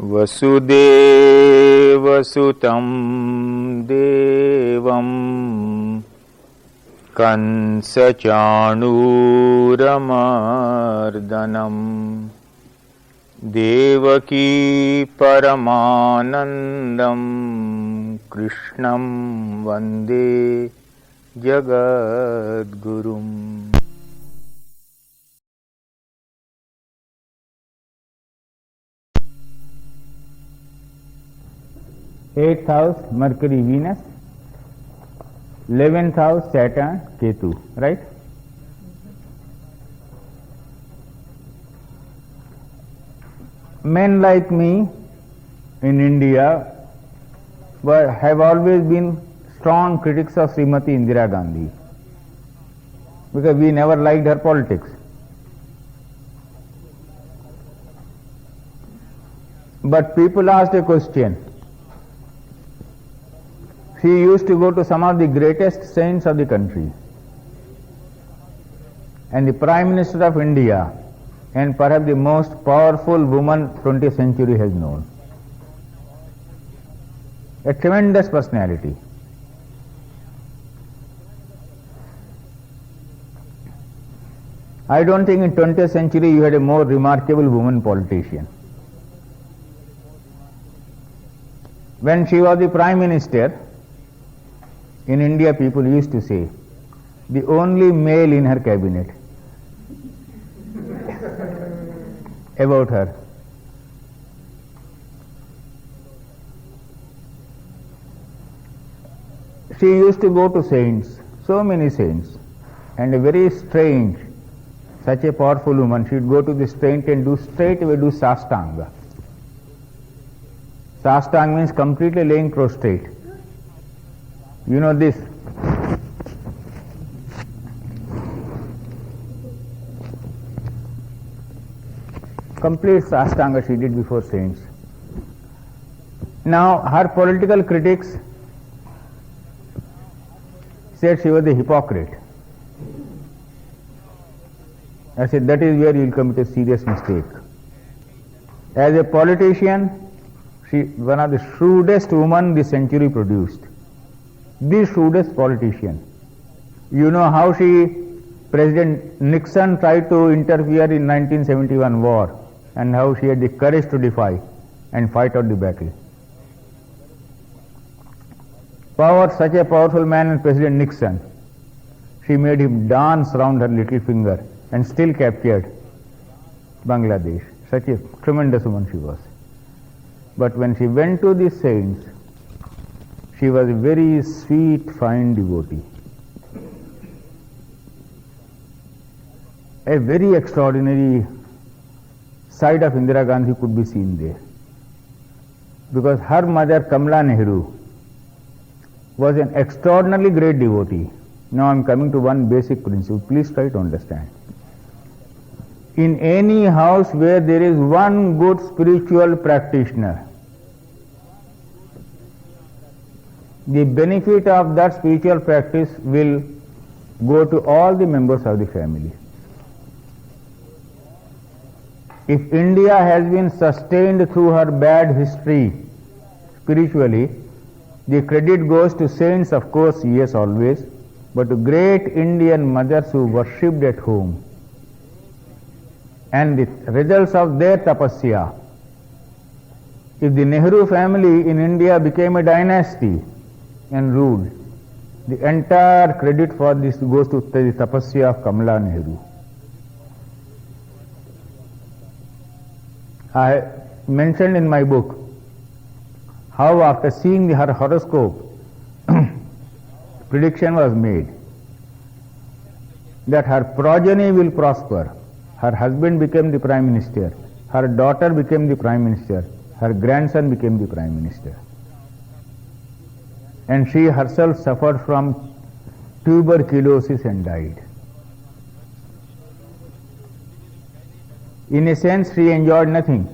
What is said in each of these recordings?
वसुदेवसुतं देवं कंसचाणूरमर्दनं देवकी परमानन्दं कृष्णं वन्दे जगद्गुरुम्। Eighth house Mercury Venus, 11th house Saturn Ketu, right? Men like me in India have always been strong critics of Srimati Indira Gandhi because we never liked her politics. But people asked a question. She used to go to some of the greatest saints of the country, and the Prime Minister of India, and perhaps the most powerful woman 20th century has known. A tremendous personality. I don't think in 20th century you had a more remarkable woman politician. When she was the Prime Minister, in India people used to say, the only male in her cabinet, about her. She used to go to saints, so many saints, and a very strange, such a powerful woman, she would go to the saint and straightaway do sastanga. Sastanga means completely laying prostrate. You know this. Complete sastanga she did before saints. Now her political critics said she was a hypocrite. I said that is where you will commit a serious mistake. As a politician, she one of the shrewdest women the century produced. The shrewdest politician. You know how President Nixon tried to interfere in 1971 war and how she had the courage to defy and fight out the battle. Such a powerful man as President Nixon, she made him dance round her little finger and still captured Bangladesh. Such a tremendous woman she was. But when she went to the saints, she was a very sweet, fine devotee. A very extraordinary side of Indira Gandhi could be seen there. Because her mother, Kamala Nehru, was an extraordinarily great devotee. Now I am coming to one basic principle. Please try to understand. In any house where there is one good spiritual practitioner, the benefit of that spiritual practice will go to all the members of the family. If India has been sustained through her bad history spiritually, the credit goes to saints, of course, yes, always, but to great Indian mothers who worshipped at home. And the results of their tapasya. If the Nehru family in India became a dynasty and ruled, the entire credit for this goes to the tapasya of Kamala Nehru. I mentioned in my book how after seeing her horoscope, prediction was made that her progeny will prosper. Her husband became the Prime Minister, her daughter became the Prime Minister, her grandson became the Prime Minister. And she herself suffered from tuberculosis and died. In a sense, she enjoyed nothing,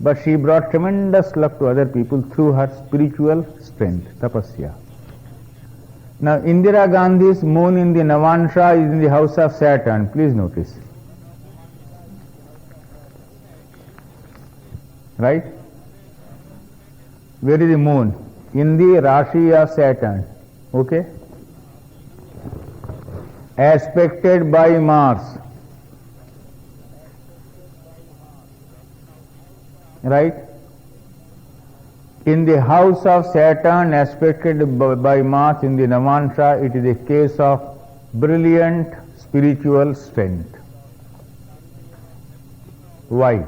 but she brought tremendous luck to other people through her spiritual strength, tapasya. Now, Indira Gandhi's moon in the Navansha is in the house of Saturn. Please notice. right? Where is the moon? In the Rashi of Saturn, okay? Aspected by Mars, right? In the house of Saturn aspected by Mars in the Navansha, it is a case of brilliant spiritual strength. Why?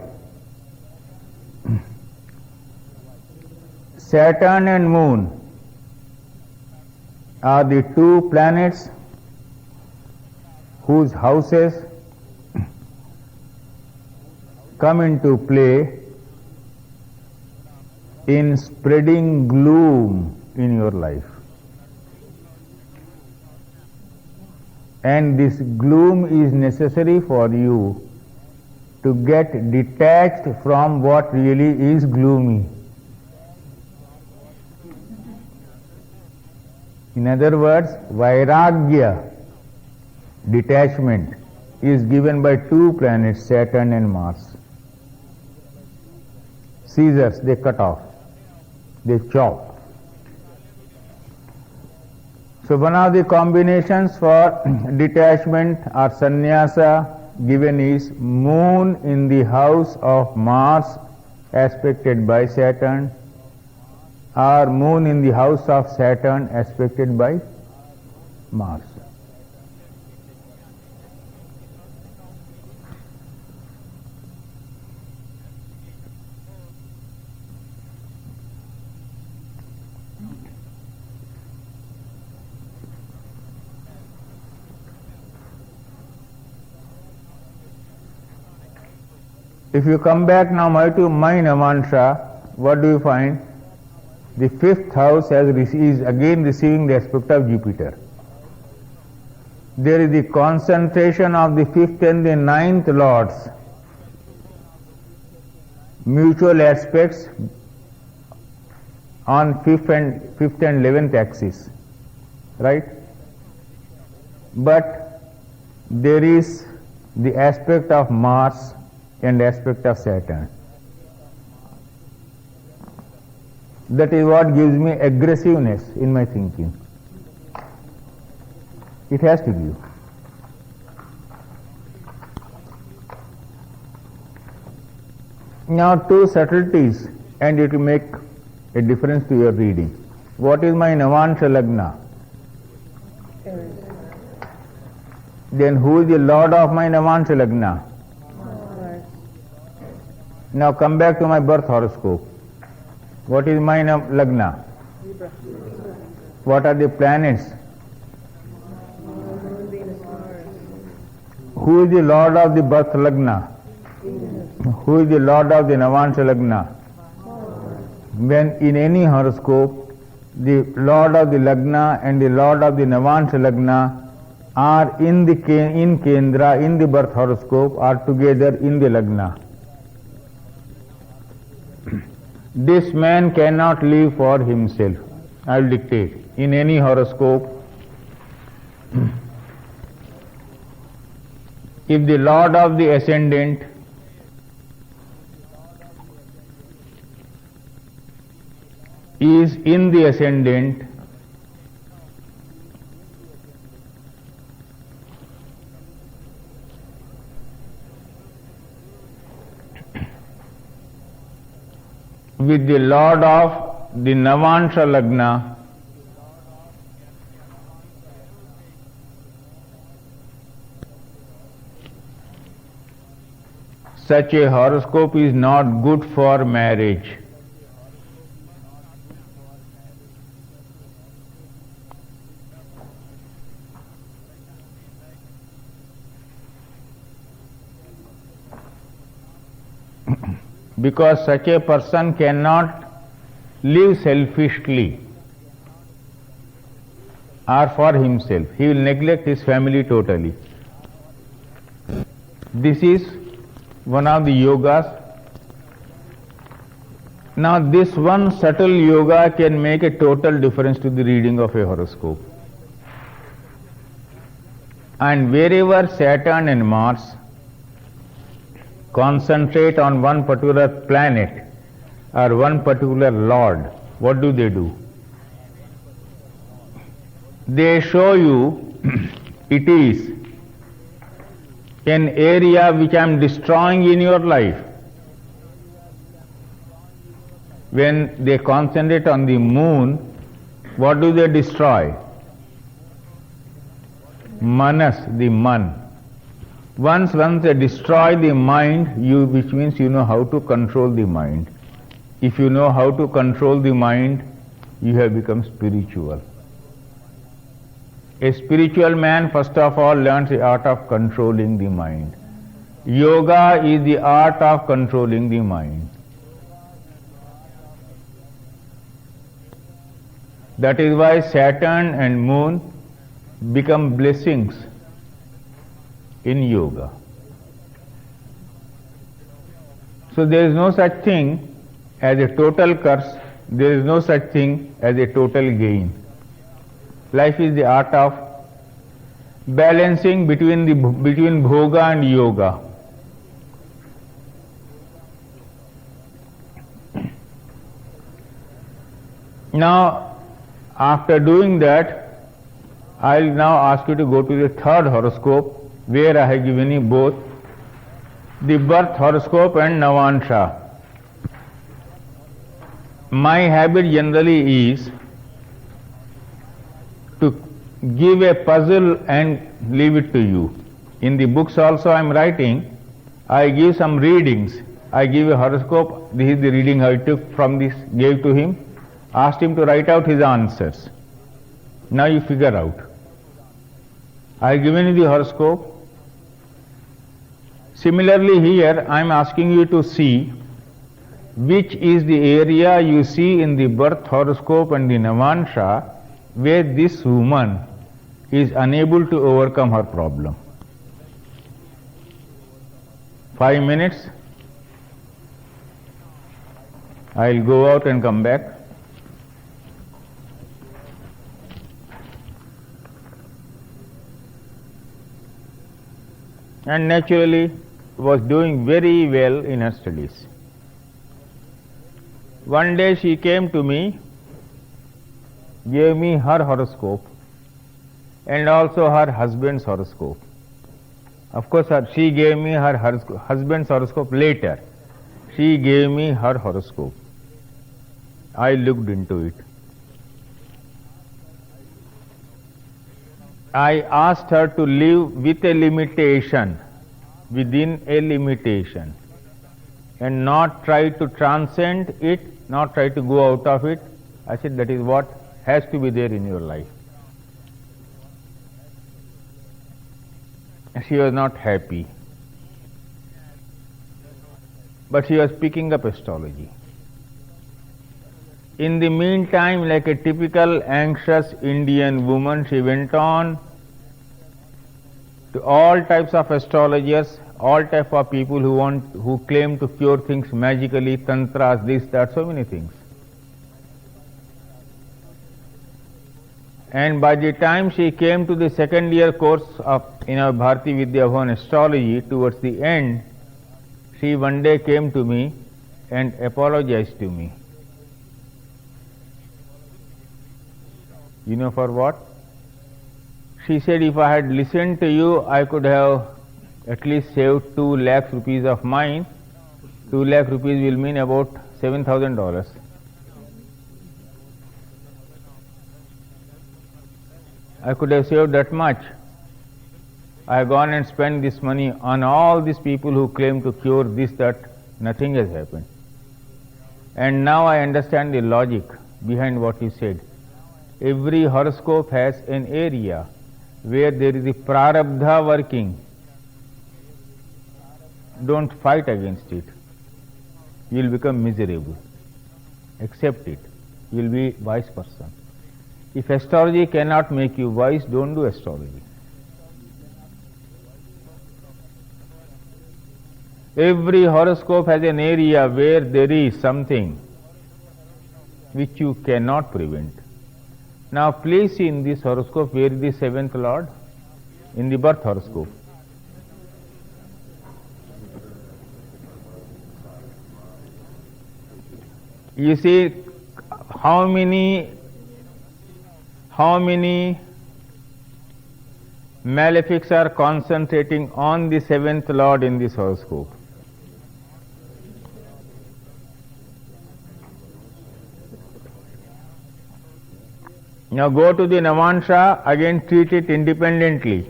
Saturn and Moon are the two planets whose houses come into play in spreading gloom in your life. And this gloom is necessary for you to get detached from what really is gloomy. In other words, Vairagya, detachment, is given by two planets, Saturn and Mars. Scissors, they cut off, they chop. So one of the combinations for detachment or sannyasa given is moon in the house of Mars aspected by Saturn, or moon in the house of Saturn aspected by Mars. If you come back now to my Navansha, what do you find? The fifth house is again receiving the aspect of Jupiter. There is the concentration of the fifth and the ninth lords, mutual aspects on fifth and 11th axis, right? But there is the aspect of Mars and aspect of Saturn. That is what gives me aggressiveness in my thinking. It has to give. Now two subtleties, and it will make a difference to your reading. What is my Navansha Lagna? Then who is the Lord of my Navansha Lagna? Now come back to my birth horoscope. What is my Lagna? What are the planets? Who is the Lord of the birth Lagna? Who is the Lord of the Navansha Lagna? When in any horoscope, the Lord of the Lagna and the Lord of the Navansha Lagna are in Kendra, in the birth horoscope, are together in the Lagna. This man cannot live for himself. I will dictate. In any horoscope, if the Lord of the Ascendant is in the Ascendant, with the Lord of the Navansha Lagna, such a horoscope is not good for marriage. Because such a person cannot live selfishly or for himself. He will neglect his family totally. This is one of the yogas. Now this one subtle yoga can make a total difference to the reading of a horoscope. And wherever Saturn and Mars concentrate on one particular planet or one particular lord, what do? They show you it is an area which I am destroying in your life. When they concentrate on the moon, what do they destroy? Manas, the man. Once they destroy the mind, which means you know how to control the mind. If you know how to control the mind, you have become spiritual. A spiritual man first of all learns the art of controlling the mind. Yoga is the art of controlling the mind. That is why Saturn and Moon become blessings in yoga. So there is no such thing as a total curse, there is no such thing as a total gain. Life is the art of balancing between bhoga and yoga. Now, after doing that, I will now ask you to go to the third horoscope, where I have given you both the birth horoscope and Navansha. My habit generally is to give a puzzle and leave it to you. In the books also I am writing, I give some readings. I give a horoscope, this is the reading I took from this, gave to him, asked him to write out his answers. Now you figure out. I have given you the horoscope. Similarly here I am asking you to see which is the area you see in the birth horoscope and the Navansha where this woman is unable to overcome her problem. 5 minutes. I will go out and come back. And naturally was doing very well in her studies. One day she came to me, gave me her horoscope and also her husband's horoscope. Of course, she gave me her husband's horoscope later. She gave me her horoscope. I looked into it. I asked her to live with a limitation, within a limitation, and not try to transcend it, not try to go out of it. I said that is what has to be there in your life. She was not happy, but she was picking up astrology. In the meantime, like a typical anxious Indian woman, she went on to all types of astrologers, all types of people who claim to cure things magically, tantras, this, that, so many things. And by the time she came to the second year course in our Bharati Vidya Bhavan astrology, towards the end, she one day came to me and apologized to me. You know for what? She said, if I had listened to you, I could have at least saved 2 lakh rupees of mine. 2 lakh rupees will mean about $7,000. I could have saved that much. I have gone and spent this money on all these people who claim to cure this, that, nothing has happened. And now I understand the logic behind what you said. Every horoscope has an area where there is a prarabdha working. Don't fight against it. You will become miserable. Accept it. You will be a wise person. If astrology cannot make you wise, don't do astrology. Every horoscope has an area where there is something which you cannot prevent. Now please see in this horoscope where is the 7th Lord? In the birth horoscope. You see how many malefics are concentrating on the seventh lord in this horoscope. Now go to the Navansha, again treat it independently.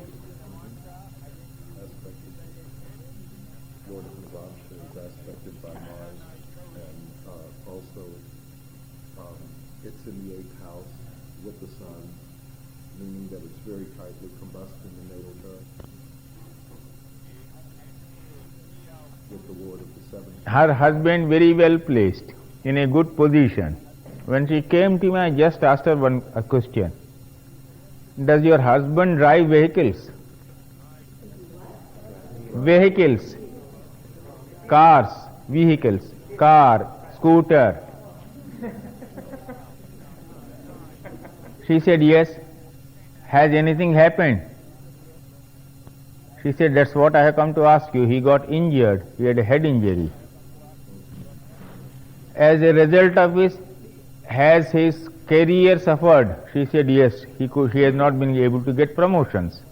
Lord of Navansha is aspected by Mars, and also it's in the 8th house with the sun, meaning that it's very tightly combusted in the natal chart with the Lord of the 7th. Her husband very well placed, in a good position. When she came to me, I just asked her a question. Does your husband drive vehicles? Vehicles. Cars, vehicles, car, scooter. She said yes. Has anything happened? She said, that's what I have come to ask you. He got injured. He had a head injury. As a result of this, has his career suffered? She said yes. He has not been able to get promotions.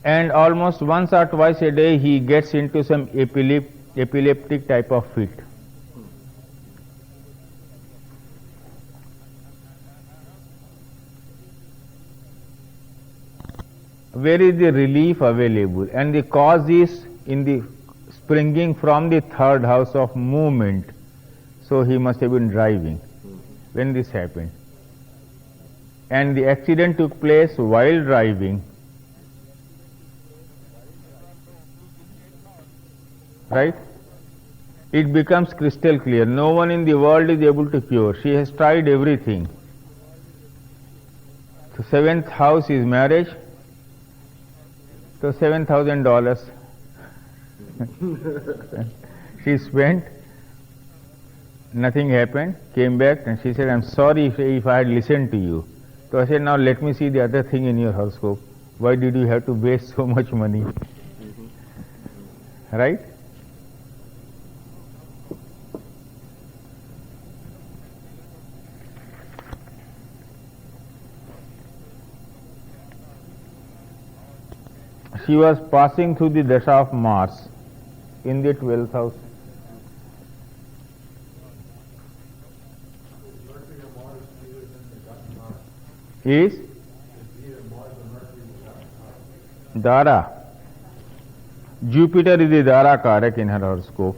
And almost once or twice a day he gets into some epileptic type of fit. Where is the relief available? And the cause is in the springing from the 3rd house of movement. So he must have been driving when this happened. And the accident took place while driving. Right? It becomes crystal clear. No one in the world is able to cure. She has tried everything. The 7th house is marriage. So $7,000 she spent. Nothing happened. Came back and she said, I'm sorry if I had listened to you. So I said, now let me see the other thing in your horoscope. Why did you have to waste so much money? Right? She was passing through the dasha of Mars in the 12th house. Is Dara. Jupiter is the Dara Karak in her horoscope.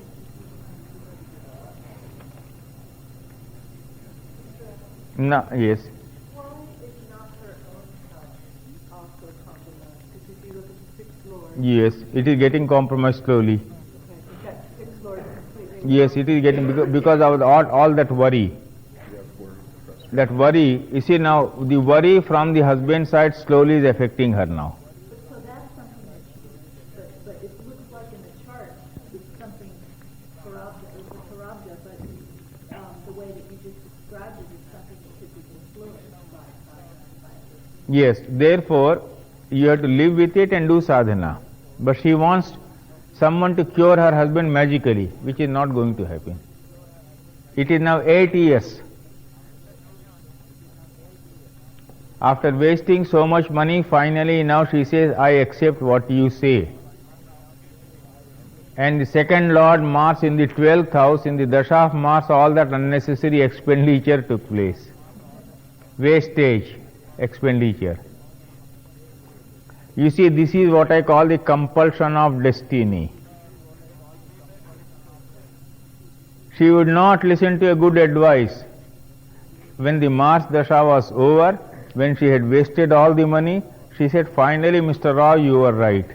No, yes. Why is not her own health also compromised? Because if you look at the 6th Lord, Yes, it is getting compromised slowly. that 6th Lord is completely. Yes, it is getting because of all that worry. That worry, you see now, the worry from the husband's side slowly is affecting her now. So that's something that but it looks like in the chart it's something Parabda, but the way that you just described it is something that could be influenced by Yes, therefore, you have to live with it and do sadhana. But she wants someone to cure her husband magically, which is not going to happen. It is now 8 years. After wasting so much money, finally now she says, I accept what you say. And the 2nd Lord, Mars, in the 12th house, in the dasha of Mars, all that unnecessary expenditure took place. Wastage, expenditure. You see, this is what I call the compulsion of destiny. She would not listen to a good advice. When the Mars dasha was over, when she had wasted all the money, she said, finally, Mr. Rao, you were right.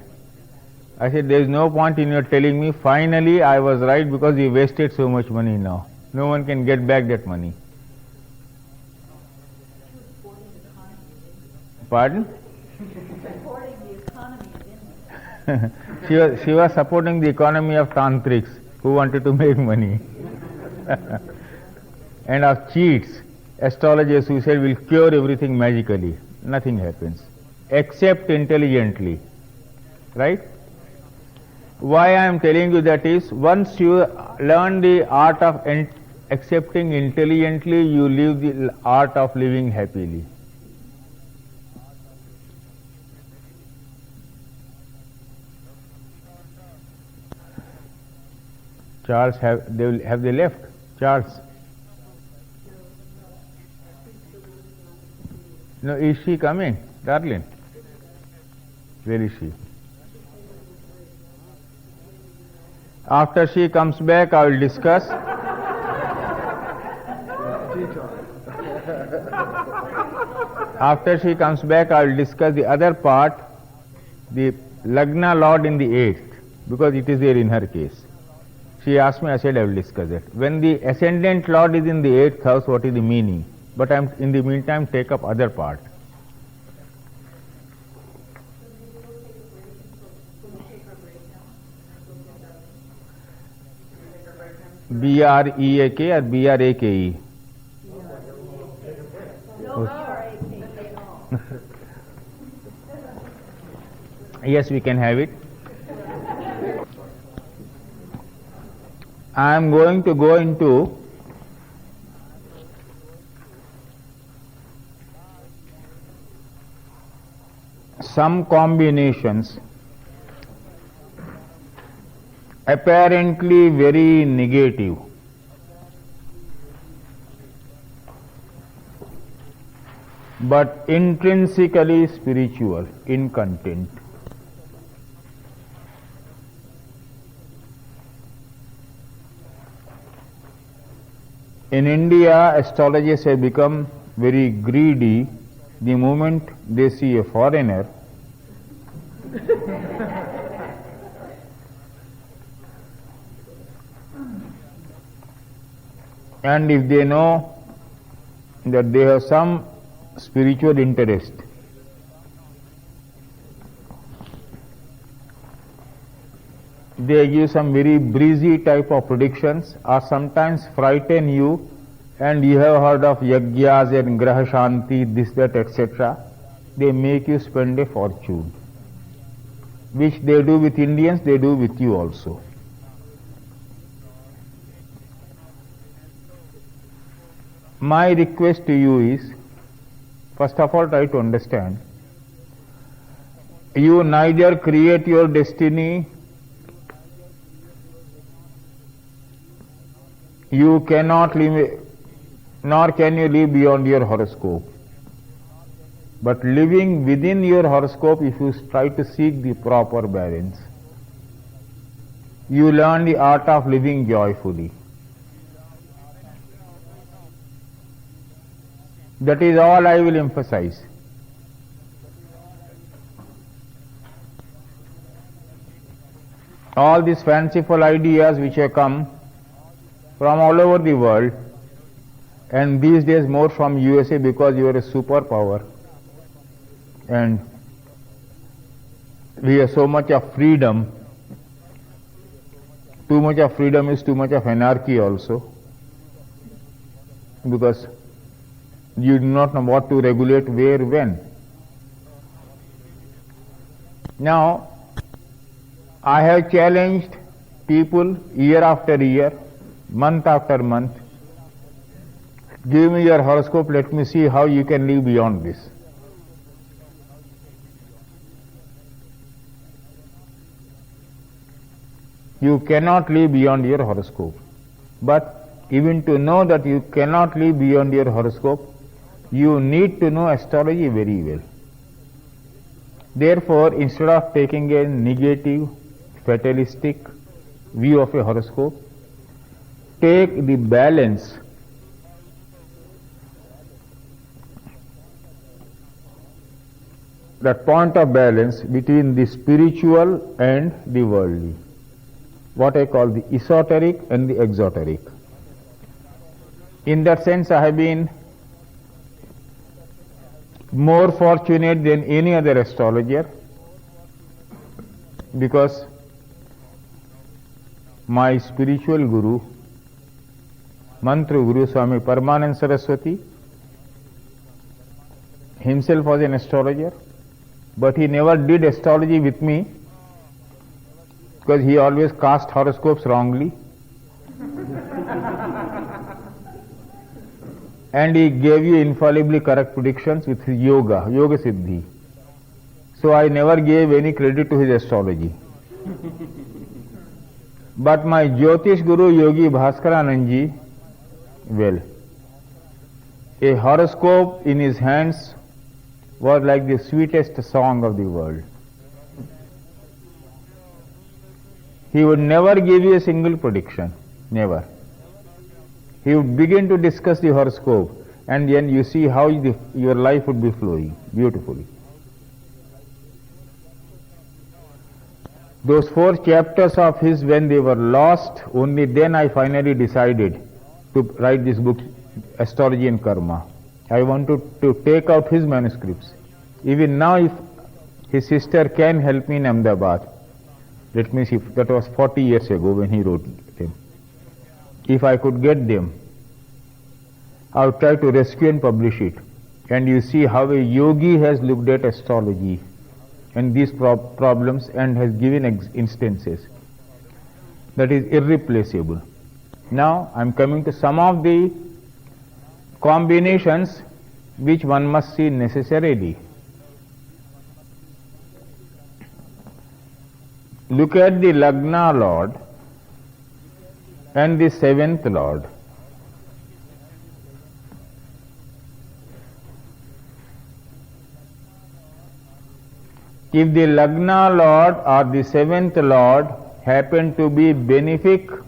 I said, there is no point in your telling me, finally I was right because you wasted so much money now. No one can get back that money. Pardon? supporting the economy of India. she was supporting the economy of tantrics who wanted to make money. And of cheats, astrologers who said will cure everything magically. Nothing happens, except intelligently. Right? Why I am telling you that is, once you learn the art of accepting intelligently, you live the art of living happily. Charles, have they left? Charles? No, is she coming, darling? Where is she? After she comes back, I will discuss. After she comes back, I will discuss the other part, the Lagna Lord in the 8th, because it is there in her case. She asked me, I said I will discuss it. When the ascendant Lord is in the 8th house, what is the meaning? But I am, in the meantime, take up other part. B-R-E-A-K or B-R-A-K-E? Yes, we can have it. I am going to go into some combinations apparently very negative, but intrinsically spiritual in content. In India, astrologers have become very greedy the moment they see a foreigner. And if they know that they have some spiritual interest, they give some very breezy type of predictions, or sometimes frighten you, and you have heard of yagyas and graha shanti, this, that, etc. They make you spend a fortune, which they do with Indians, they do with you also. My request to you is, first of all, try to understand, you neither create your destiny, you cannot live, nor can you live beyond your horoscope. But living within your horoscope, if you try to seek the proper balance, you learn the art of living joyfully. That is all I will emphasize. All these fanciful ideas which have come from all over the world, and these days more from USA because you are a superpower and we have so much of freedom. Too much of freedom is too much of anarchy also, because you do not know what to regulate where, when. Now, I have challenged people year after year, month after month, give me your horoscope, let me see how you can live beyond this. You cannot live beyond your horoscope. But even to know that you cannot live beyond your horoscope, you need to know astrology very well. Therefore, instead of taking a negative, fatalistic view of a horoscope, take the balance. That point of balance between the spiritual and the worldly. What I call the esoteric and the exoteric. In that sense, I have been more fortunate than any other astrologer, because my spiritual guru, Mantra Guru Swami Paramanand Saraswati, himself was an astrologer, but he never did astrology with me because he always cast horoscopes wrongly. and he gave you infallibly correct predictions with his yoga siddhi. So I never gave any credit to his astrology. But my Jyotish Guru Yogi Bhaskaranand ji, well, a horoscope in his hands was like the sweetest song of the world. He would never give you a single prediction, never. He would begin to discuss the horoscope, and then you see how your life would be flowing beautifully. Those 4 chapters of his, when they were lost, only then I finally decided to write this book, Astrology and Karma. I wanted to take out his manuscripts. Even now, if his sister can help me in Ahmedabad, let me see, that was 40 years ago when he wrote them. If I could get them, I would try to rescue and publish it. And you see how a yogi has looked at astrology and these problems and has given instances. That is irreplaceable. Now I am coming to some of the combinations which one must see necessarily. Look at the Lagna Lord and the 7th Lord. If the Lagna Lord or the 7th Lord happen to be benefic,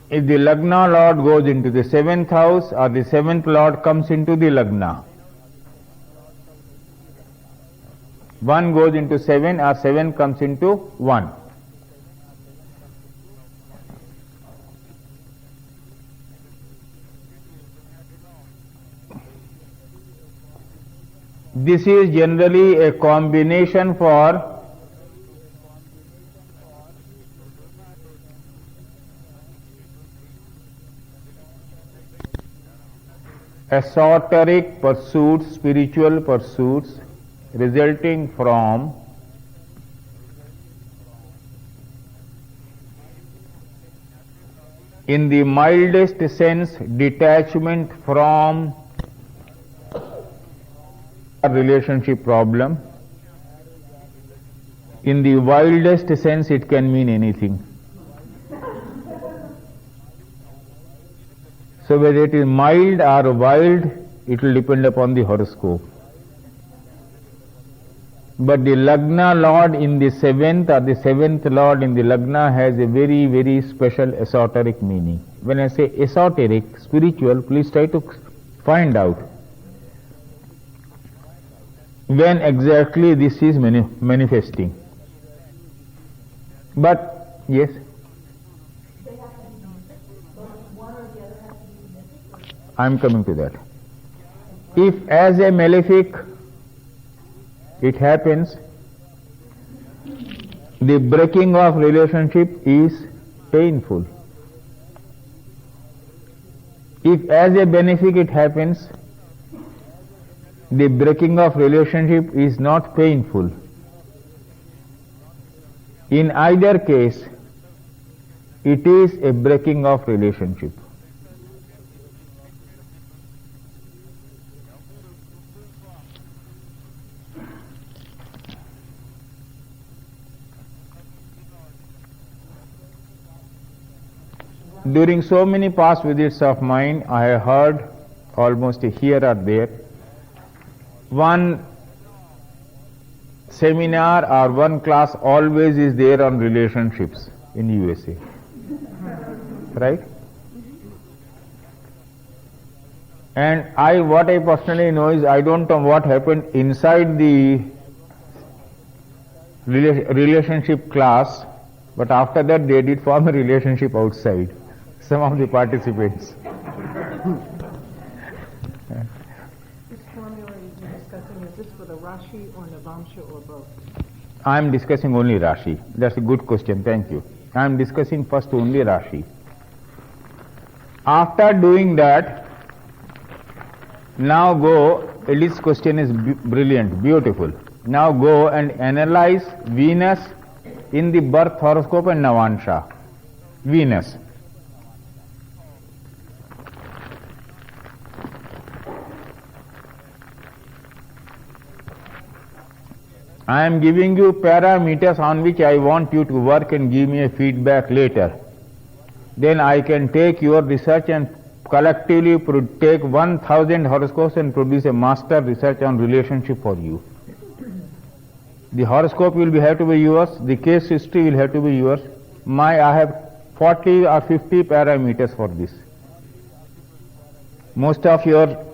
if the Lagna Lord goes into the 7th house or the 7th Lord comes into the Lagna, one goes into 7 or 7 comes into 1. This is generally a combination for esoteric pursuits, spiritual pursuits, resulting from in the mildest sense detachment from a relationship problem. In the wildest sense it can mean anything. So whether it is mild or wild, it will depend upon the horoscope. But the Lagna Lord in the 7th or the 7th Lord in the Lagna has a very, very special esoteric meaning. When I say esoteric, spiritual, please try to find out when exactly this is manifesting. But, yes? I am coming to that. If as a malefic it happens, the breaking of relationship is painful. If as a benefic it happens, the breaking of relationship is not painful. In either case, it is a breaking of relationship. During so many past visits of mine, I have heard almost here or there, one seminar or one class always is there on relationships in USA. Right? And what I personally know is, I don't know what happened inside the relationship class, but after that they did form a relationship outside, some of the participants. This formula you're discussing, is this for the Rashi or Navamsha or both? I am discussing only Rashi. That's a good question, thank you. I am discussing first only Rashi. After doing that, now go, Elite's question is brilliant, beautiful. Now go and analyze Venus in the birth horoscope and Navansha. Venus. I am giving you parameters on which I want you to work and give me a feedback later. Then I can take your research and collectively take 1000 horoscopes and produce a master research on relationship for you. The horoscope will have to be yours, the case history will have to be yours. I have 40 or 50 parameters for this. Most of your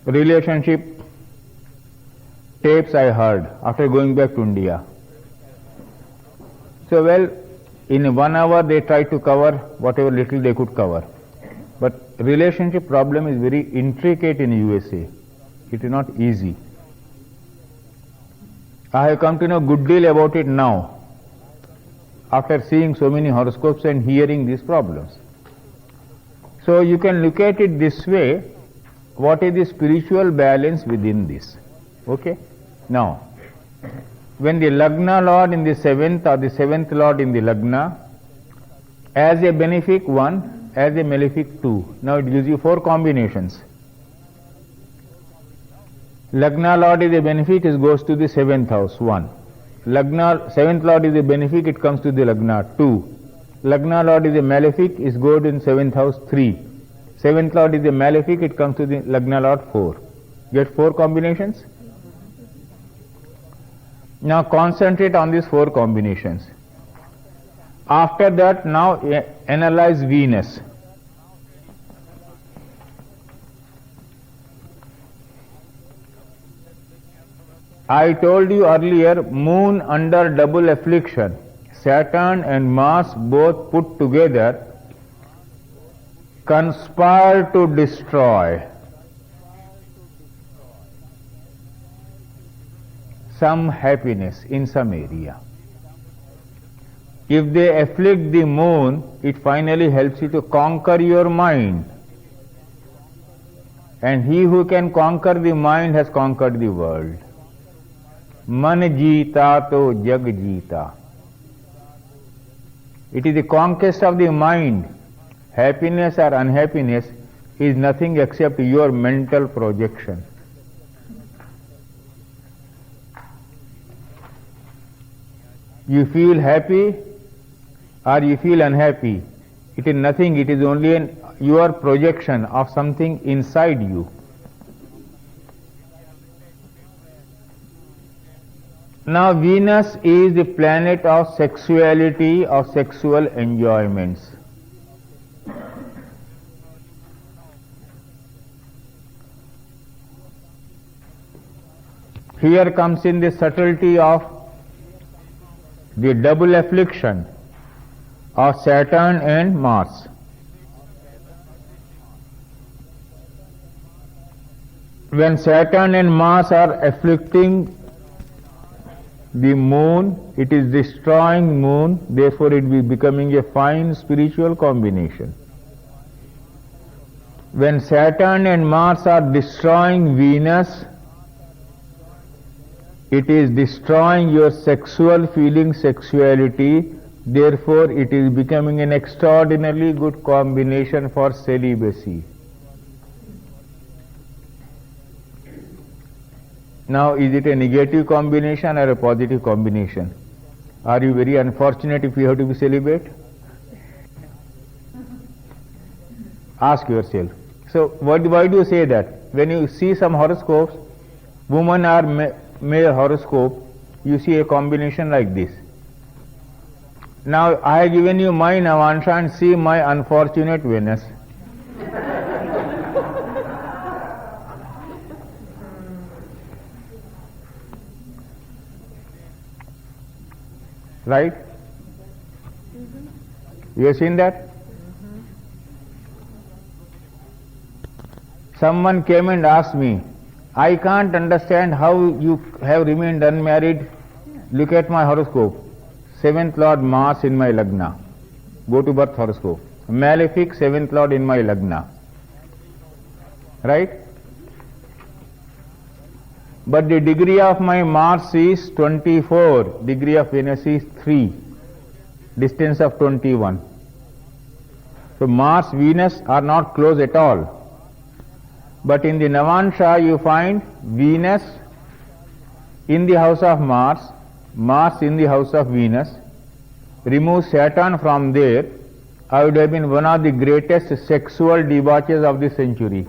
relationship tapes I heard after going back to India. So well, in 1 hour they tried to cover whatever little they could cover. But relationship problem is very intricate in USA. It is not easy. I have come to know a good deal about it now, after seeing so many horoscopes and hearing these problems. So you can look at it this way, what is the spiritual balance within this? Okay? Now, when the Lagna Lord in the 7th or the 7th Lord in the Lagna, as a benefic 1, as a malefic 2. Now it gives you 4 combinations. Lagna Lord is a benefic, it goes to the 7th house, 1. Lagna, 7th Lord is a benefic, it comes to the Lagna, 2. Lagna Lord is a malefic, it goes in 7th house, 3. 7th Lord is a malefic, it comes to the Lagna Lord, 4. Get 4 combinations? Now concentrate on these 4 combinations. After that, now analyze Venus. I told you earlier, Moon under double affliction, Saturn and Mars both put together conspire to destroy some happiness in some area. If they afflict the Moon, it finally helps you to conquer your mind. And he who can conquer the mind has conquered the world. Man jeeta to jag jeeta. It is the conquest of the mind. Happiness or unhappiness is nothing except your mental projection. You feel happy or you feel unhappy. It is nothing, it is only your projection of something inside you. Now Venus is the planet of sexuality, of sexual enjoyments. Here comes in the subtlety of the double affliction of Saturn and Mars. When Saturn and Mars are afflicting the Moon, it is destroying Moon, therefore it will be becoming a fine spiritual combination. When Saturn and Mars are destroying Venus, it is destroying your sexual feeling, sexuality, therefore it is becoming an extraordinarily good combination for celibacy. Now, is it a negative combination or a positive combination? Are you very unfortunate if you have to be celibate? Ask yourself. So, why do you say that? When you see some horoscopes, woman or male horoscope, you see a combination like this. Now, I have given you my Navansha and see my unfortunate Venus. Right? You have seen that? Someone came and asked me, I can't understand how you have remained unmarried. Look at my horoscope. 7th Lord Mars in my Lagna. Go to birth horoscope. Malefic 7th Lord in my Lagna. Right? but the degree of my Mars is 24, degree of Venus is 3, distance of 21. So Mars, Venus are not close at all. But in the Navansha you find Venus in the house of Mars, Mars in the house of Venus. Remove Saturn from there, I would have been one of the greatest sexual debauches of the century.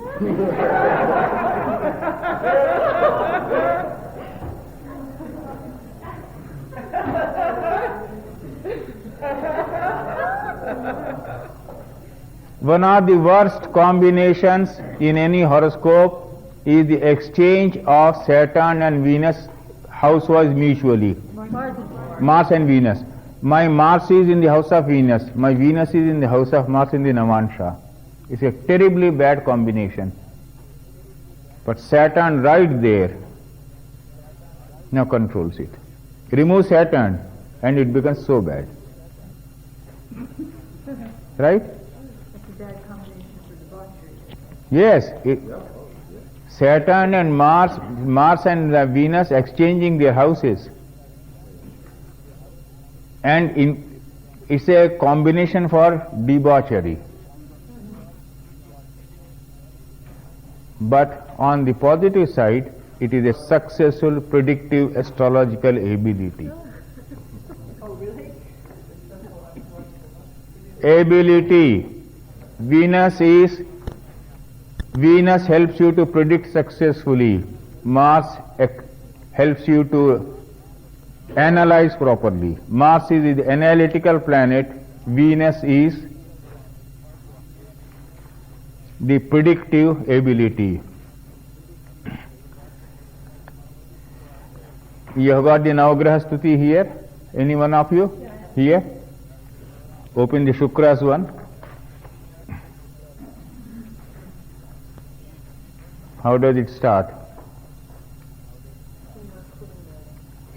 One of the worst combinations in any horoscope is the exchange of Saturn and Venus house-wise mutually. Mars and Venus. My Mars is in the house of Venus. My Venus is in the house of Mars in the Navansha. It's a terribly bad combination. But Saturn right there now controls it. Remove Saturn and it becomes so bad. Right? Bad combination for debauchery. Yes, Saturn and Mars and Venus exchanging their houses, and it's a combination for debauchery. But on the positive side, it is a successful predictive astrological ability. Oh, really? Ability. Venus helps you to predict successfully. Mars helps you to analyze properly. Mars is the analytical planet. Venus is the predictive ability. You have got the Navagraha Stuti here? Any one of you? Here? Open the Shukra's one. How does it start?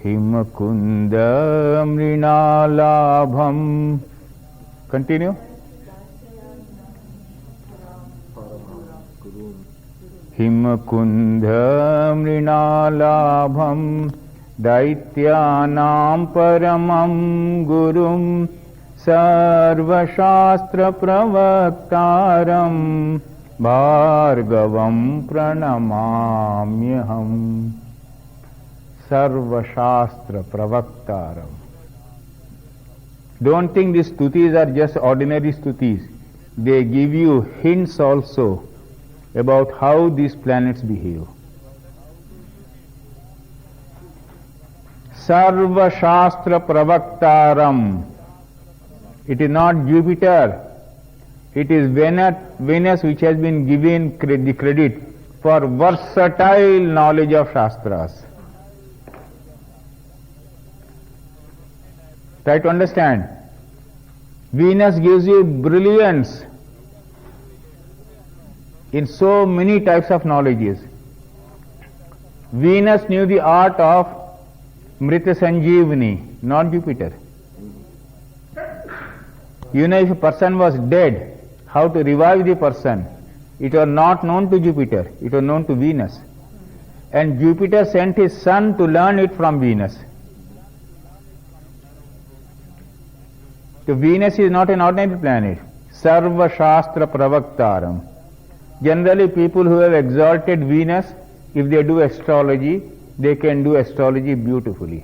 Himakunda mrinalabham. Continue. Himakunda mrinalabham daityanam paramam gurum sarvashastra pravaktaram Bhargavam pranamamyaham. Sarvashastra pravaktaram. Don't think these stutis are just ordinary stutis. They give you hints also about how these planets behave. Sarvashastra pravaktaram. It is not Jupiter. It is Venus which has been given the credit for versatile knowledge of Shastras. Try to understand. Venus gives you brilliance in so many types of knowledges. Venus knew the art of Mrita Sanjeevani, not Jupiter. You know, if a person was dead, how to revive the person, it was not known to Jupiter, it was known to Venus. And Jupiter sent his son to learn it from Venus. So Venus is not an ordinary planet. Sarva Shastra Pravaktaram. Generally people who have exalted Venus, if they do astrology, they can do astrology beautifully.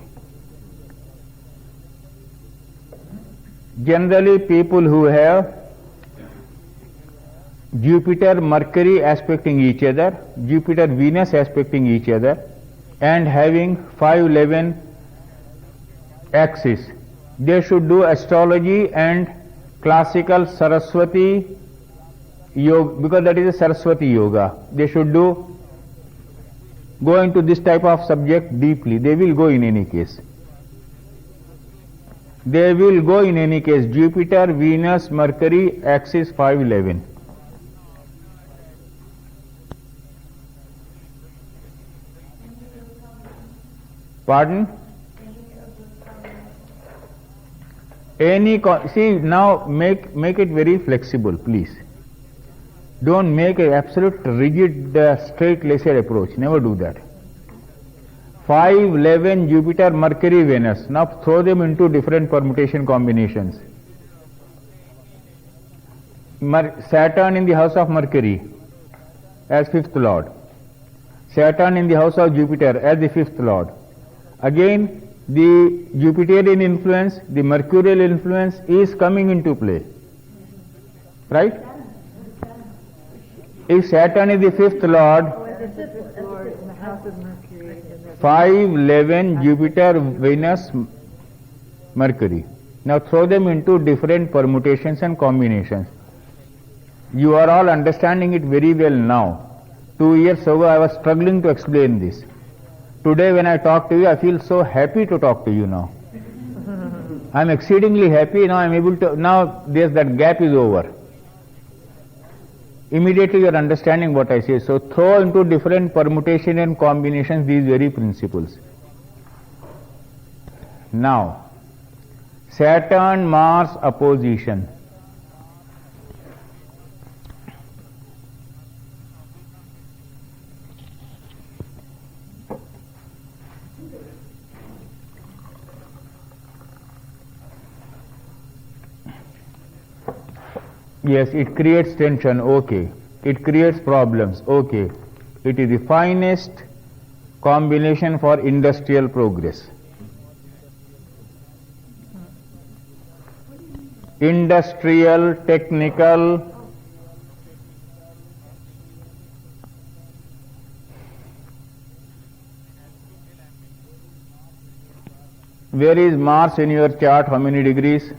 Generally people who have Jupiter, Mercury aspecting each other, Jupiter, Venus aspecting each other, and having 511 axis, they should do astrology and classical Saraswati yoga, because that is a Saraswati yoga. They should go into this type of subject deeply. They will go in any case. They will go in any case. Jupiter, Venus, Mercury, axis 511. Pardon? See, now make it very flexible, please. Don't make an absolute rigid, straight-laced approach. Never do that. 5, 11, Jupiter, Mercury, Venus. Now throw them into different permutation combinations. Saturn in the house of Mercury as fifth lord. Saturn in the house of Jupiter as the fifth lord. Again, the Jupiterian influence, the Mercurial influence is coming into play. Right? If Saturn is the fifth lord, 5, 11, Jupiter, Venus, Mercury. Now throw them into different permutations and combinations. You are all understanding it very well now. 2 years ago I was struggling to explain this. Today when I talk to you, I feel so happy to talk to you now. I am exceedingly happy now. I am able to, now that gap is over. Immediately you are understanding what I say. So throw into different permutation and combinations these very principles. Now, Saturn-Mars opposition. Yes, it creates tension, okay. It creates problems, okay. It is the finest combination for industrial progress. Industrial, technical, where is Mars in your chart? How many degrees?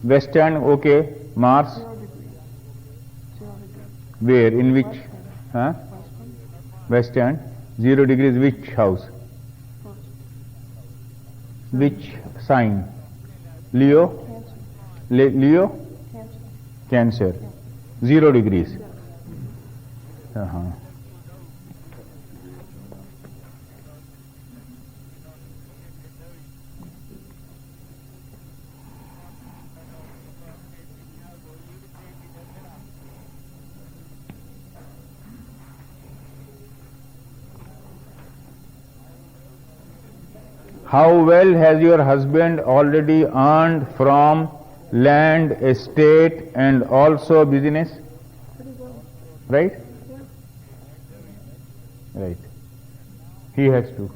Western, okay. Mars? 0 degrees. 0 degrees. Where? In which? Huh? Western. 0 degrees, which house? Which sign? Leo? Cancer. Leo? Cancer. Cancer. 0 degrees. Uh-huh. How well has your husband already earned from land, estate and also business? Pretty well. Right? Yeah. Right. He has to.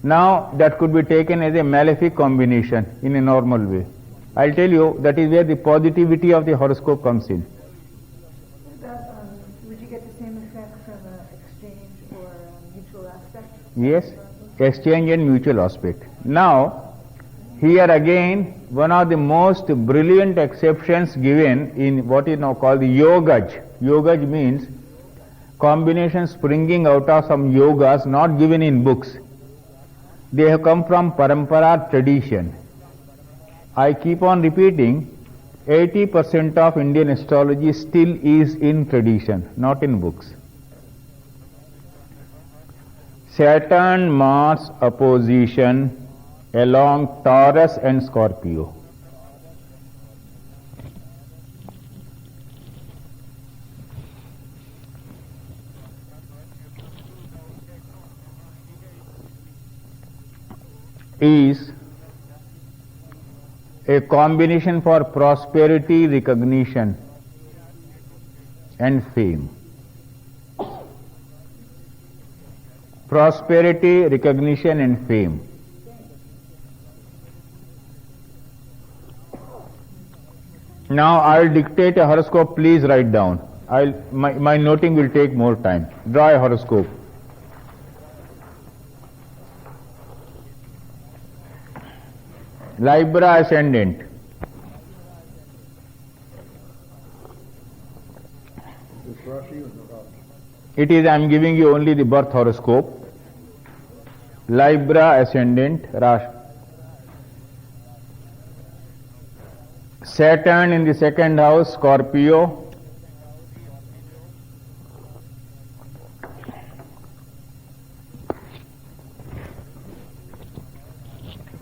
Now that could be taken as a malefic combination in a normal way. I'll tell you, that is where the positivity of the horoscope comes in. Would you get the same effect from an exchange or a mutual aspect? Yes, exchange and mutual aspect. Now, here again, one of the most brilliant exceptions given in what is now called the Yogaj. Yogaj means combinations springing out of some yogas not given in books. They have come from parampara tradition. I keep on repeating, 80% of Indian astrology still is in tradition, not in books. Saturn-Mars opposition along Taurus and Scorpio. Is a combination for prosperity, recognition and fame. Prosperity, recognition and fame. Now I'll dictate a horoscope, please write down. My noting will take more time. Draw a horoscope. Libra ascendant. It is, I am giving you only the birth horoscope. Libra ascendant, Rashi. Saturn in the second house, Scorpio.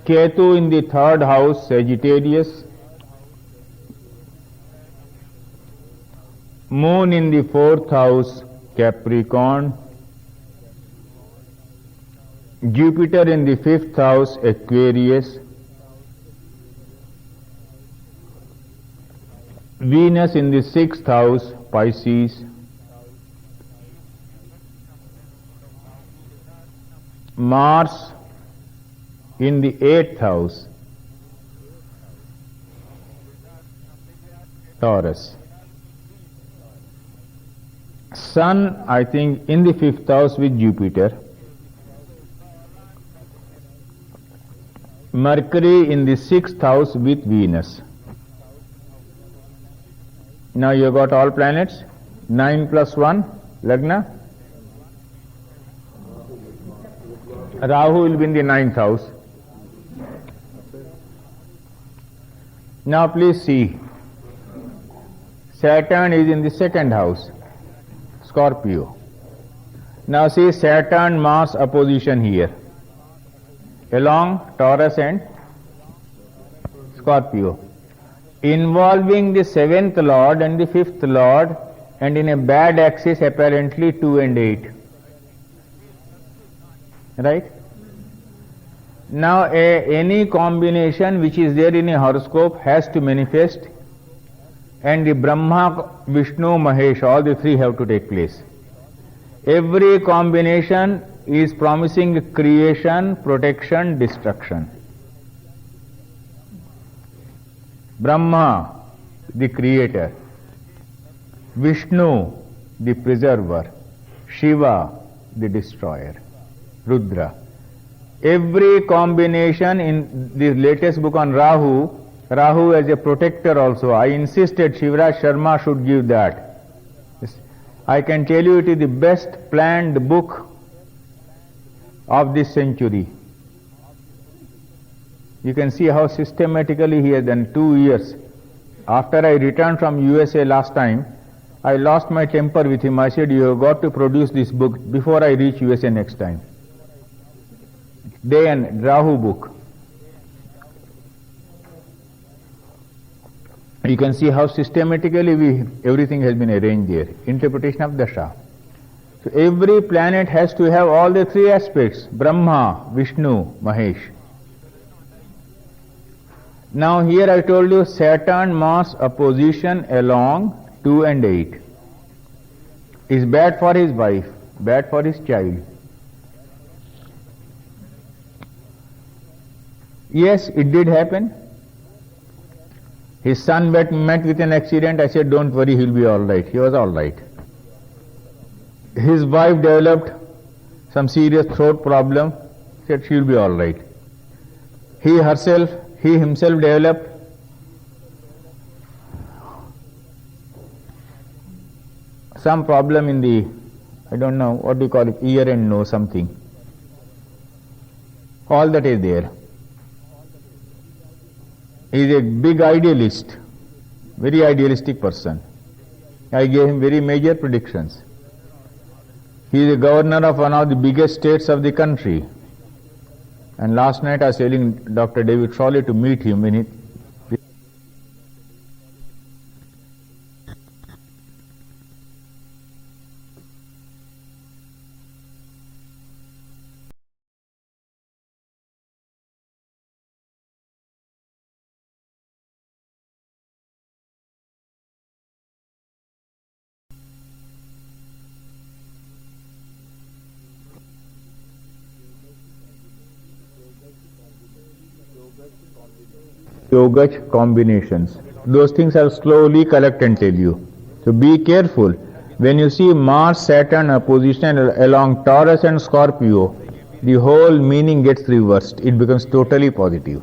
Ketu in the third house, Sagittarius. Moon in the fourth house, Capricorn. Jupiter in the 5th house, Aquarius. Venus in the 6th house, Pisces. Mars in the 8th house, Taurus. Sun, I think, in the 5th house with Jupiter. Mercury in the 6th house with Venus. Now you got all planets. 9 plus 1, Lagna. Rahu will be in the 9th house. Now please see. Saturn is in the 2nd house, Scorpio. Now see Saturn-Mars opposition here, along Taurus and Scorpio, involving the 7th lord and the 5th lord, and in a bad axis apparently 2 and 8. Right? Now any combination which is there in a horoscope has to manifest, and the Brahma, Vishnu, Mahesh, all the three have to take place. Every combination is promising creation, protection, destruction. Brahma, the creator. Vishnu, the preserver. Shiva, the destroyer. Rudra. Every combination in the latest book on Rahu, Rahu as a protector also. I insisted Shivraj Sharma should give that. I can tell you it is the best planned book of this century. You can see how systematically he has done. 2 years. After I returned from USA last time, I lost my temper with him. I said, you have got to produce this book before I reach USA next time. Day and Rahu book. You can see how systematically everything has been arranged there. Interpretation of Dasha. So every planet has to have all the three aspects: Brahma, Vishnu, Mahesh. Now here I told you Saturn-Mars opposition along 2 and 8 is bad for his wife, bad for his child. Yes, it did happen. His son met with an accident. I said, don't worry, he'll be all right. He was all right. His wife developed some serious throat problem. Said she'll be all right. He himself developed some problem in the, I don't know, what do you call it, ear and nose, something. All that is there. He is a big idealist, very idealistic person. I gave him very major predictions. He is the governor of one of the biggest states of the country. And last night I was telling Dr. David Shawley to meet him when he Yogach combinations. Those things I'll slowly collect and tell you. So be careful. When you see Mars, Saturn opposition along Taurus and Scorpio, the whole meaning gets reversed. It becomes totally positive.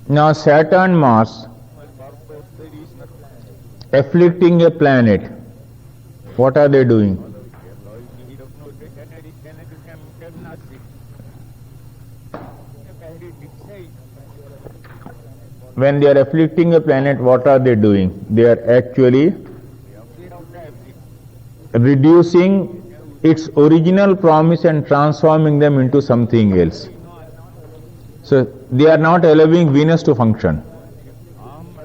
Now Saturn, Mars afflicting a planet. What are they doing? When they are afflicting a planet, what are they doing? They are actually reducing its original promise and transforming them into something else. So they are not allowing Venus to function.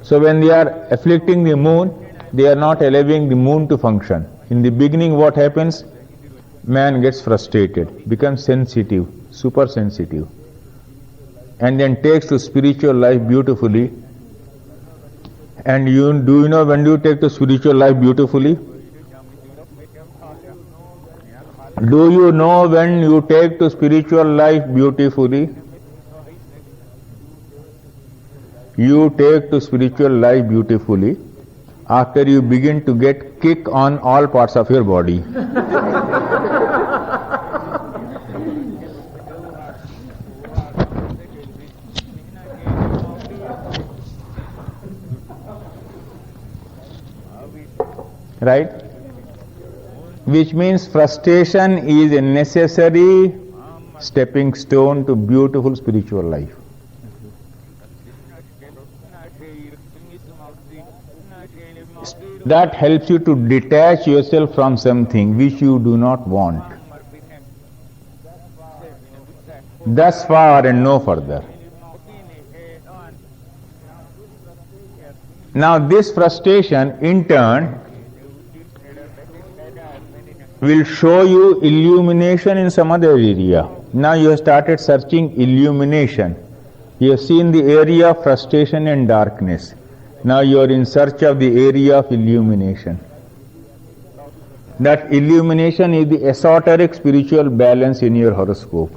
So when they are afflicting the moon, they are not allowing the moon to function. In the beginning, what happens? Man gets frustrated, becomes sensitive, super sensitive, and then takes to spiritual life beautifully. And do you know when do you take to spiritual life beautifully? Do you know when you take to spiritual life beautifully? You take to spiritual life beautifully after you begin to get kick on all parts of your body. Right? Which means frustration is a necessary stepping stone to beautiful spiritual life. That helps you to detach yourself from something which you do not want. Thus far and no further. Now this frustration in turn will show you illumination in some other area. Now you have started searching illumination. You have seen the area of frustration and darkness. Now you are in search of the area of illumination. That illumination is the esoteric spiritual balance in your horoscope.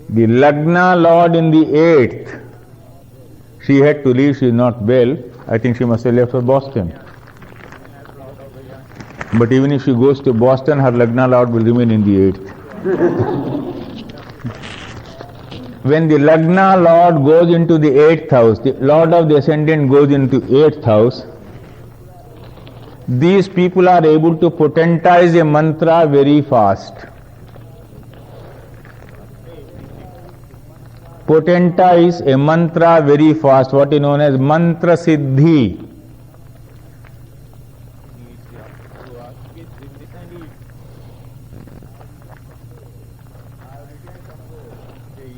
The Lagna Lord in the 8th, she had to leave, she is not well. I think she must have left for Boston. But even if she goes to Boston, her Lagna Lord will remain in the 8th. When the Lagna Lord goes into the 8th house, the Lord of the Ascendant goes into 8th house, these people are able to potentize a mantra very fast. Potentize a mantra very fast, what is known as mantra siddhi.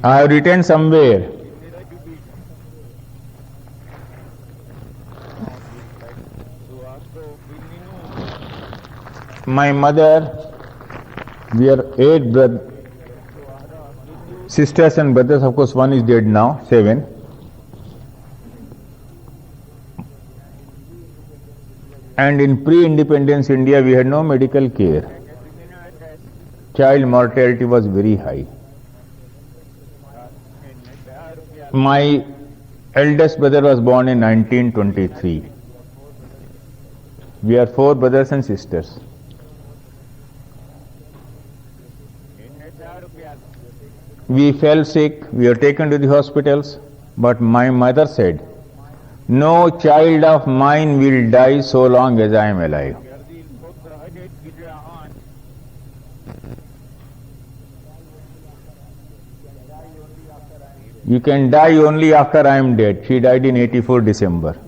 I have written somewhere, my mother, we are 8 sisters and brothers, of course one is dead now, 7. And in pre-independence India we had no medical care. Child mortality was very high. My eldest brother was born in 1923. We are 4 brothers and sisters. We fell sick, we were taken to the hospitals, but my mother said, no child of mine will die so long as I am alive. You can die only after I am dead. She died in 84 December.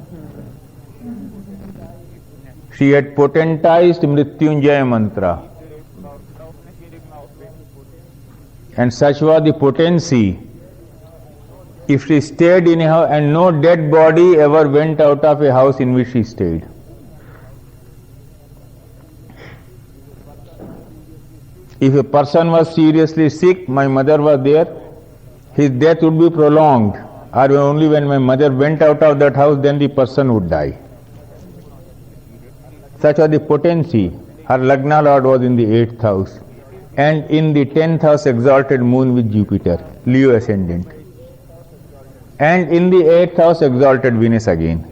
She had potentized Mrityunjaya mantra. And such was the potency. If she stayed in a house, and no dead body ever went out of a house in which she stayed. If a person was seriously sick, my mother was there, his death would be prolonged, or only when my mother went out of that house, then the person would die. Such was the potency. Her Lagna Lord was in the 8th house, and in the 10th house exalted moon with Jupiter, Leo ascendant, and in the 8th house exalted Venus again.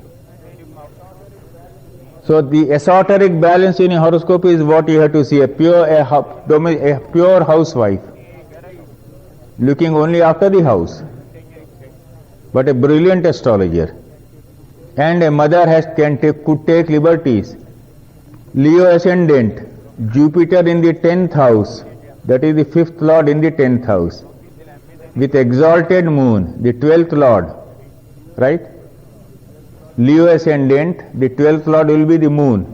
So the esoteric balance in a horoscope is what you have to see, a pure housewife, looking only after the house, but a brilliant astrologer. And a mother could take liberties. Leo ascendant, Jupiter in the 10th house, that is the 5th lord in the 10th house, with exalted moon, the 12th lord, right? Leo ascendant, the 12th lord will be the moon,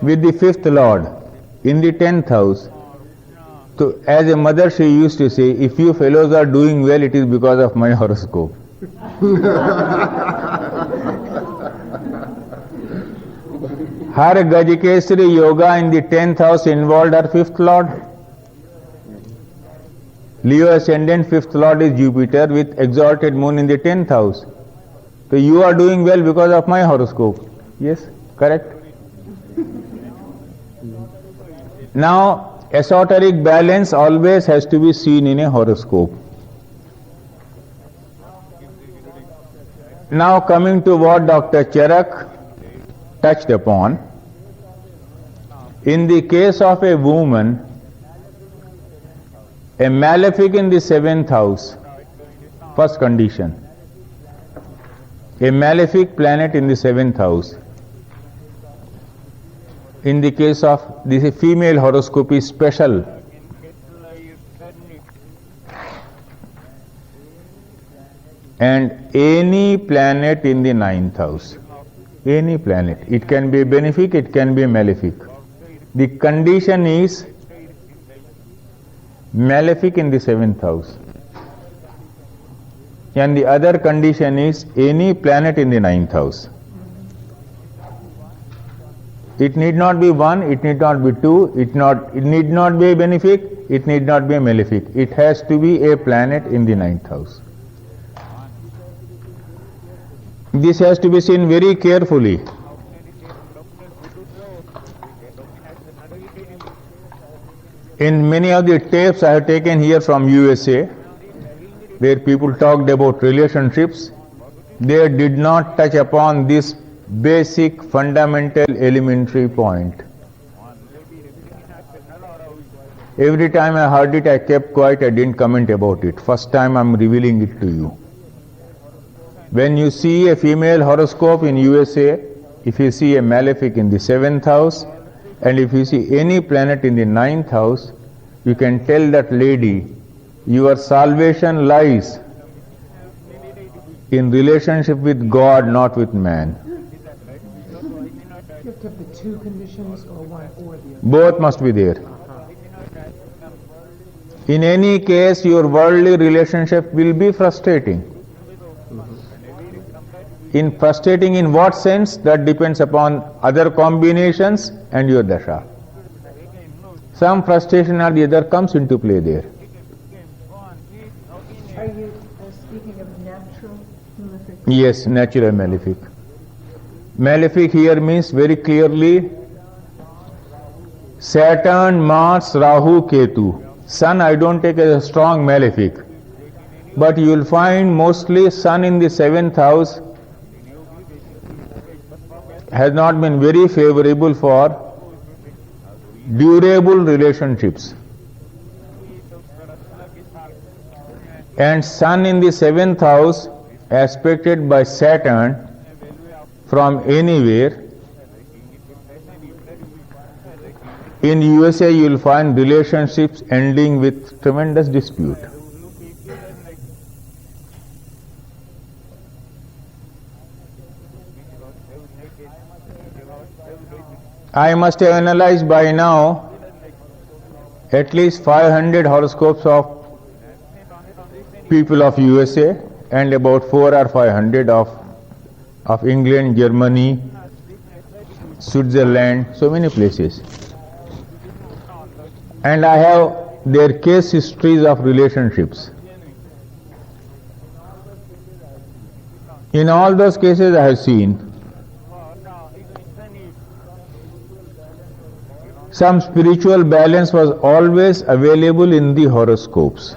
with the 5th lord in the 10th house. So, as a mother, she used to say, if you fellows are doing well, it is because of my horoscope. Her Gajikesari yoga in the 10th house involved her 5th lord. Leo ascendant, 5th lord is Jupiter with exalted moon in the 10th house. So you are doing well because of my horoscope. Yes, correct? Now, esoteric balance always has to be seen in a horoscope. Now coming to what Dr. Charak touched upon, in the case of a woman, a malefic in the 7th house, first condition, a malefic planet in the 7th house. In the case of this female horoscope is special. And any planet in the 9th house, any planet, it can be a benefic, it can be a malefic. The condition is malefic in the 7th house. And the other condition is any planet in the 9th house. It need not be one, it need not be two, it need not be a benefic, it need not be a malefic. It has to be a planet in the 9th house. This has to be seen very carefully. In many of the tapes I have taken here from USA, where people talked about relationships, they did not touch upon this basic, fundamental, elementary point. Every time I heard it, I kept quiet, I didn't comment about it. First time I am revealing it to you. When you see a female horoscope in USA, if you see a malefic in the 7th house, and if you see any planet in the 9th house, you can tell that lady, your salvation lies in relationship with God, not with man. You have to have the two conditions or one or the other. Both must be there. In any case, your worldly relationship will be frustrating. In frustrating in what sense? That depends upon other combinations and your dasha. Some frustration or the other comes into play there. Are you speaking of natural malefic? Yes, natural malefic. Malefic here means very clearly Saturn, Mars, Rahu, Ketu. Sun I don't take as a strong malefic, but you will find mostly Sun in the 7th house has not been very favorable for durable relationships. And Sun in the 7th house aspected by Saturn from anywhere. In USA you will find relationships ending with tremendous dispute. I must have analyzed by now at least 500 horoscopes of people of USA and about 400 or 500 of England, Germany, Switzerland, so many places. And I have their case histories of relationships. In all those cases I have seen some spiritual balance was always available in the horoscopes.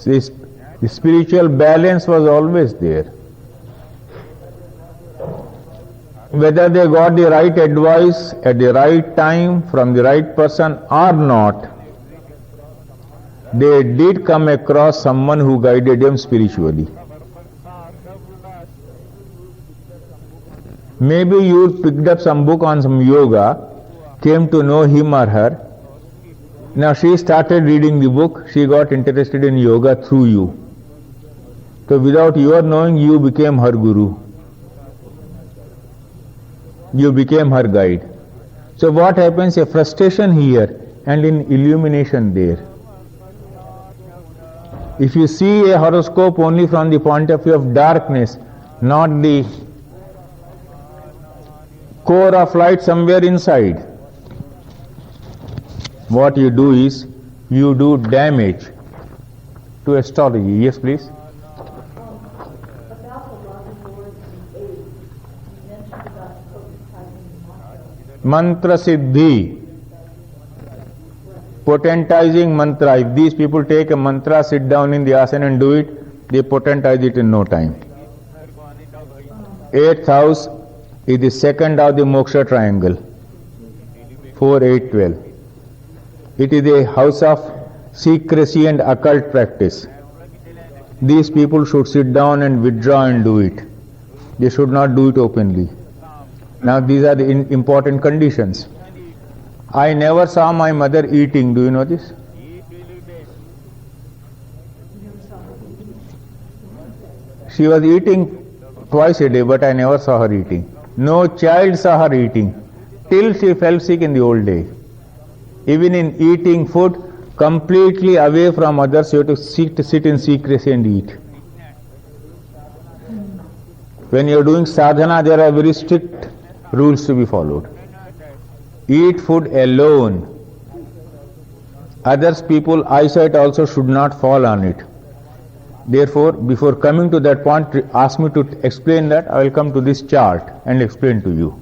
The spiritual balance was always there. Whether they got the right advice at the right time from the right person or not, they did come across someone who guided them spiritually. Maybe you picked up some book on some yoga, came to know him or her. Now she started reading the book, she got interested in yoga through you. So without your knowing, you became her guru. You became her guide. So what happens? A frustration here and an illumination there. If you see a horoscope only from the point of view of darkness, not the core of light somewhere inside, what you do is you do damage to astrology. Yes, please. About the loving Lord and aid, you mentioned about potentizing Mantra mantra. siddhi. Potentizing mantra. If these people take a mantra, sit down in the asana and do it, they potentize it in no time. 8th house is the second of the moksha triangle. 4, 8, 12. It is a house of secrecy and occult practice. These people should sit down and withdraw and do it. They should not do it openly. Now these are the important conditions. I never saw my mother eating. Do you know this? She was eating twice a day, but I never saw her eating. No child saw her eating till she fell sick in the old days. Even in eating food, completely away from others, you have to sit in secrecy and eat. When you are doing sadhana, there are very strict rules to be followed. Eat food alone. Others people eyesight also should not fall on it. Therefore, before coming to that point, ask me to explain that. I will come to this chart and explain to you.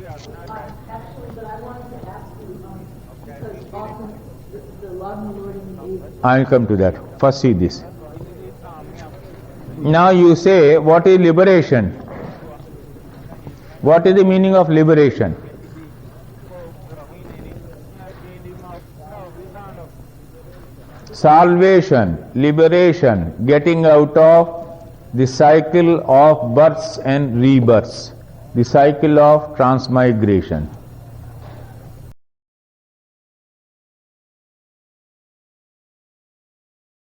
Actually, but I wanted to ask you, because often the loving Lord and aid. I will come to that. First see this. Now you say, what is liberation? What is the meaning of liberation? Salvation, liberation, getting out of the cycle of births and rebirths, the cycle of transmigration.